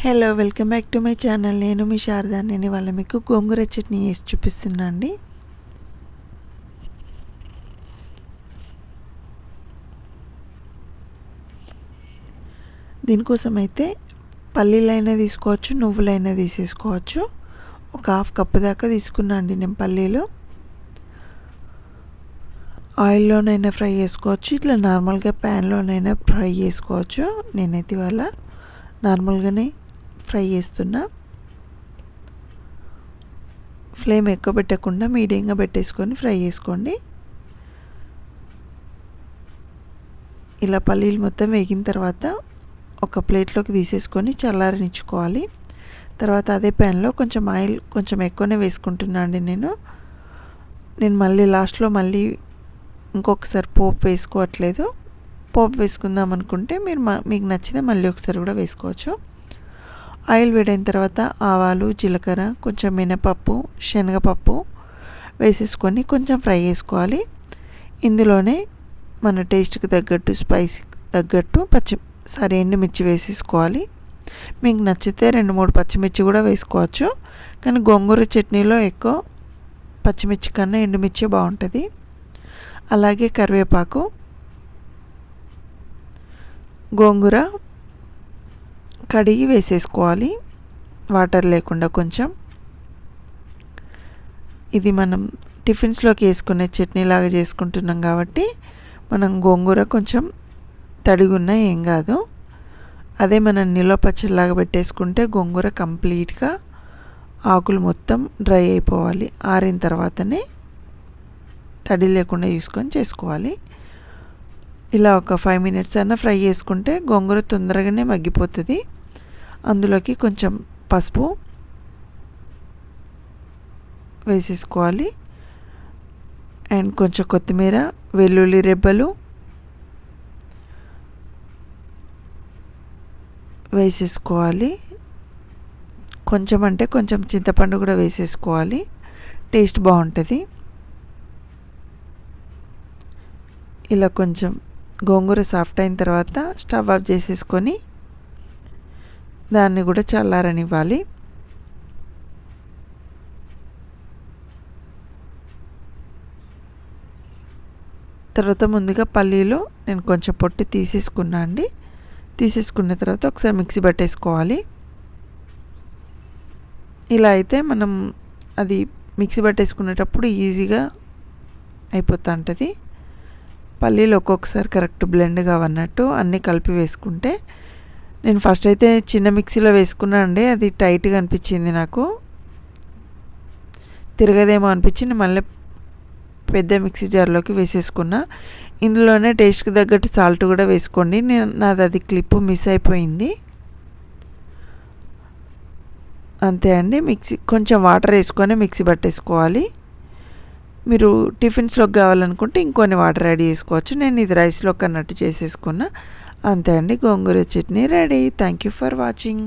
Hello, welcome back to my channel. నేను మీ శారదా. నేను ఇవాళ మీకు గోంగూర చట్నీ వేసి చూపిస్తున్నా అండి. దీనికోసం అయితే పల్లీలైనా తీసుకోవచ్చు, నువ్వులైనా తీసేసుకోవచ్చు. ఒక హాఫ్ కప్పు దాకా తీసుకున్నా అండి నేను పల్లీలు. ఆయిల్లోనైనా ఫ్రై చేసుకోవచ్చు, ఇట్లా నార్మల్గా ప్యాన్లోనైనా ఫ్రై చేసుకోవచ్చు. నేనైతే ఇవాళ నార్మల్గానే ఫ్రై చేస్తున్నా. ఫ్లేమ్ ఎక్కువ పెట్టకుండా మీడియంగా పెట్టేసుకొని ఫ్రై చేసుకోండి. ఇలా పల్లీలు మొత్తం వేగిన తర్వాత ఒక ప్లేట్లోకి తీసేసుకొని చల్లారనిచ్చుకోవాలి. తర్వాత అదే ప్యాన్లో కొంచెం ఆయిల్ కొంచెం ఎక్కువనే వేసుకుంటున్నా అండి నేను మళ్ళీ లాస్ట్లో ఇంకొకసారి పోపు వేసుకోవట్లేదు. పోపు వేసుకుందాం అనుకుంటే మీకు నచ్చితే మళ్ళీ ఒకసారి కూడా వేసుకోవచ్చు. ఆయిల్ వేడైన తర్వాత ఆవాలు, జీలకర్ర, కొంచెం మినపప్పు, శనగపప్పు వేసేసుకొని కొంచెం ఫ్రై చేసుకోవాలి. ఇందులోనే మన టేస్ట్కి తగ్గట్టు, స్పైసీకి తగ్గట్టు ఎండుమిర్చి వేసేసుకోవాలి. మీకు నచ్చితే 2-3 పచ్చిమిర్చి కూడా వేసుకోవచ్చు. కానీ గోంగూర చట్నీలో ఎక్కువ పచ్చిమిర్చి కన్నా ఎండుమిర్చి బాగుంటుంది. అలాగే కరివేపాకు, గోంగూర కడిగి వేసేసుకోవాలి, వాటర్ లేకుండా కొంచెం. ఇది మనం టిఫిన్స్లోకి వేసుకునే చట్నీ లాగా చేసుకుంటున్నాం కాబట్టి మనం గోంగూర కొంచెం తడిగున్నా ఏం కాదు. అదే మనం నిల్వ పచ్చడిలాగా పెట్టేసుకుంటే గోంగూర కంప్లీట్గా ఆకులు మొత్తం డ్రై అయిపోవాలి. ఆరిన తర్వాతనే తడి లేకుండా చూసుకొని చేసుకోవాలి. ఇలా ఒక 5 minutes అన్నా ఫ్రై చేసుకుంటే గోంగూర తొందరగానే మగ్గిపోతుంది. అందులోకి కొంచెం పసుపు వేసేసుకోవాలి. అండ్ కొంచెం కొత్తిమీర, వెల్లుల్లి రెబ్బలు వేసేసుకోవాలి. కొంచెం చింతపండు కూడా వేసేసుకోవాలి, టేస్ట్ బాగుంటుంది. ఇలా కొంచెం గోంగూర సాఫ్ట్ అయిన తర్వాత స్టవ్ ఆఫ్ చేసేసుకొని దాన్ని కూడా చల్లారనివ్వాలి. తర్వాత ముందుగా పల్లీలు నేను కొంచెం పొట్టు తీసేసుకున్నా అండి. తీసేసుకున్న తర్వాత ఒకసారి మిక్సీ పట్టేసుకోవాలి. ఇలా అయితే మనం అది మిక్సీ పట్టేసుకునేటప్పుడు ఈజీగా అయిపోతూ ఉంటుంది. పల్లీలు ఒక్కొక్కసారి కరెక్ట్ బ్లెండ్ కావన్నట్టు అన్నీ కలిపి వేసుకుంటే, నేను ఫస్ట్ అయితే చిన్న మిక్సీలో వేసుకున్నా అండి. అది టైట్గా అనిపించింది, నాకు తిరగదేమో అనిపించింది. మళ్ళీ పెద్ద మిక్సీ జార్లోకి వేసేసుకున్నా. ఇందులోనే టేస్ట్కి తగ్గట్టు సాల్ట్ కూడా వేసుకోండి. నాది అది క్లిప్ మిస్ అయిపోయింది. అంతే అండి. కొంచెం వాటర్ వేసుకొని మిక్సీ పట్టేసుకోవాలి. మీరు టిఫిన్స్లోకి కావాలనుకుంటే ఇంకొన్ని వాటర్ యాడ్ చేసుకోవచ్చు. నేను ఇది రైస్లోకి అన్నట్టు చేసేసుకున్నా. అంతే అండి, gongura chutney ready. Thank you for watching.